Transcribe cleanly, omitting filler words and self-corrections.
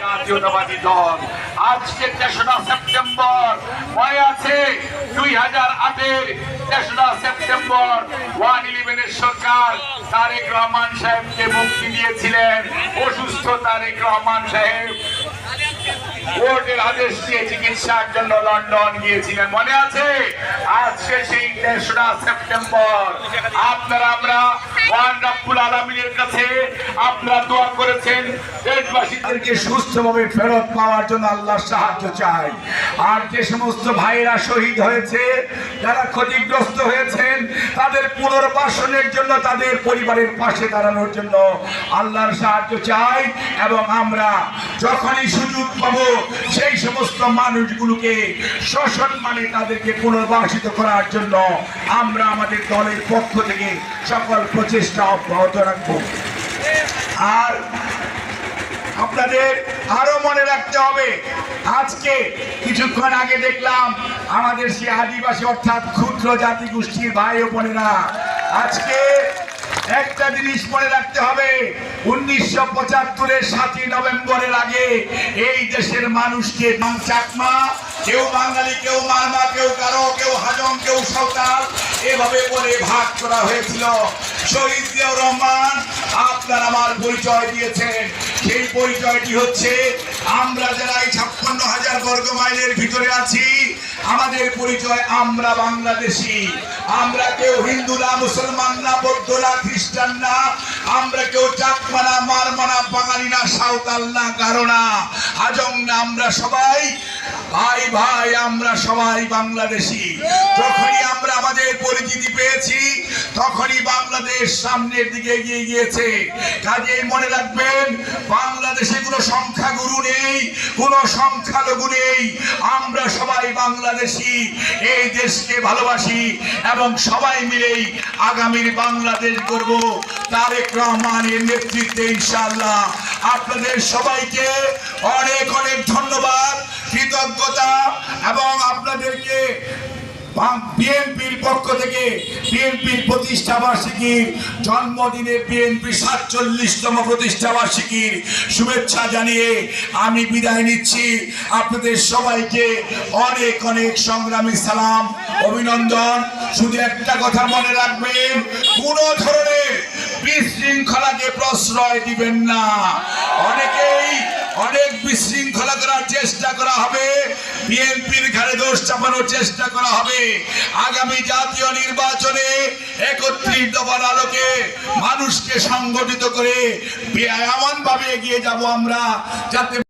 জাতীয়তাবাদী দল। আজকে 3রা সেপ্টেম্বর মনে আছে, 2008-এর 3রা সেপ্টেম্বর 111-এর সরকার তারেক রহমান সাহেবকে মুক্তি দিয়েছিলেন। অসুস্থ তারেক রহমান সাহেব কোর্টের আদেশ দিয়ে চিকিৎসার জন্য লন্ডন গিয়েছিলেন, মনে আছে? আজকে সেই 3রা সেপ্টেম্বর আমরা মহান রব্বুল আলামিনের কাছে আপনারা দোয়া করেছেন দেশবাসীদেরকে সুস্থভাবে ফেরত পাওয়ার জন্য আল্লাহর সাহায্য চাই। আর যে সমস্ত ভাইরা শহীদ হয়েছে, যারা ক্ষতিগ্রস্ত হয়েছেন, তাদের পুনর্বাসনের জন্য, তাদের পরিবারের পাশে দাঁড়ানোর জন্য আল্লাহর সাহায্য চাই। এবং আমরা যখনই সুযোগ পাবো সেই সমস্ত মানুষগুলোকে সসম্মানে তাদেরকে পুনর্বাসিত করার জন্য আমরা আমাদের দলের পক্ষ থেকে সকল প্রচেষ্টা অব্যাহত রাখবো। আর আপনাদের আরো মনে রাখতে হবে, আজকে কিছুক্ষণ আগে দেখলাম আমাদের সেই আদিবাসী অর্থাৎ ক্ষুদ্র জাতি গোষ্ঠীর ভাই ও বোনেরা, আজকে একটা জিনিস মনে রাখতে হবে, 1975-এর 7ই নভেম্বরের আগে এই দেশের মানুষকে চাকমা, কেউ বাঙালি, কেউ মারমা, কেউ গারো, কেউ হাজং, কেউ সাঁওতাল এভাবে বলে ভাগ করা হয়েছিল। শহীদ জিয়াউর রহমান আপনার আমার পরিচয় দিয়েছেন। সেই পরিচয়টি হচ্ছে আমরা যারা এই 56,000 বর্গ মাইলের ভিতরে আছি, আমাদের পরিচয় আমরা বাংলাদেশি। আমরা কেউ হিন্দু না, মুসলমান না, বৌদ্ধ না, খ্রিস্টান না, আমরা কেউ চাকমা না, মারমা না, বাঙালি না, সাঁওতাল না, গারো না, হাজং না, আমরা সবাই ভাই ভাই, আমরা সবাই বাংলাদেশি। যখনই আমরা আমাদের পরিচিতি পেয়েছি তখনই বাংলাদেশ সামনের দিকে এগিয়ে গিয়েছে। কাজেই মনে রাখবেন, বাংলাদেশে কোনো সংখ্যাগুরু নেই, কোনো সংখ্যালঘু নেই, আমরা সবাই বাংলাদেশি। এই দেশকে ভালোবাসি এবং সবাই মিলেই আগামীর বাংলাদেশ গড়ব তারেক রহমানের নেতৃত্বে ইনশাআল্লাহ। আপনাদের সবাইকে অনেক অনেক ধন্যবাদ, কৃতজ্ঞতা এবং আপনাদেরকে বিএনপির পক্ষ থেকে বিএনপির প্রতিষ্ঠা বার্ষিকীর জন্মদিনের বিএনপির 47তম প্রতিষ্ঠা বার্ষিকীর শুভেচ্ছা জানিয়ে আমি বিদায় নিচ্ছি। আপনাদের সবাইকে অনেক অনেক সংগ্রামী সালাম, অভিনন্দন। শুধু একটা কথা মনে রাখবেন, কোন ধরনের বিশৃঙ্খলাকে প্রশ্রয় দিবেন না। অনেক বিশৃঙ্খলা করার চেষ্টা করা হবে, বিএনপির ঘাড়ে দোষ চাপানোর চেষ্টা করা হবে। আগামী জাতীয় নির্বাচনে 31 দফার আলোকে মানুষকে সংগঠিত করে এমন ভাবে এগিয়ে যাব আমরা যাতে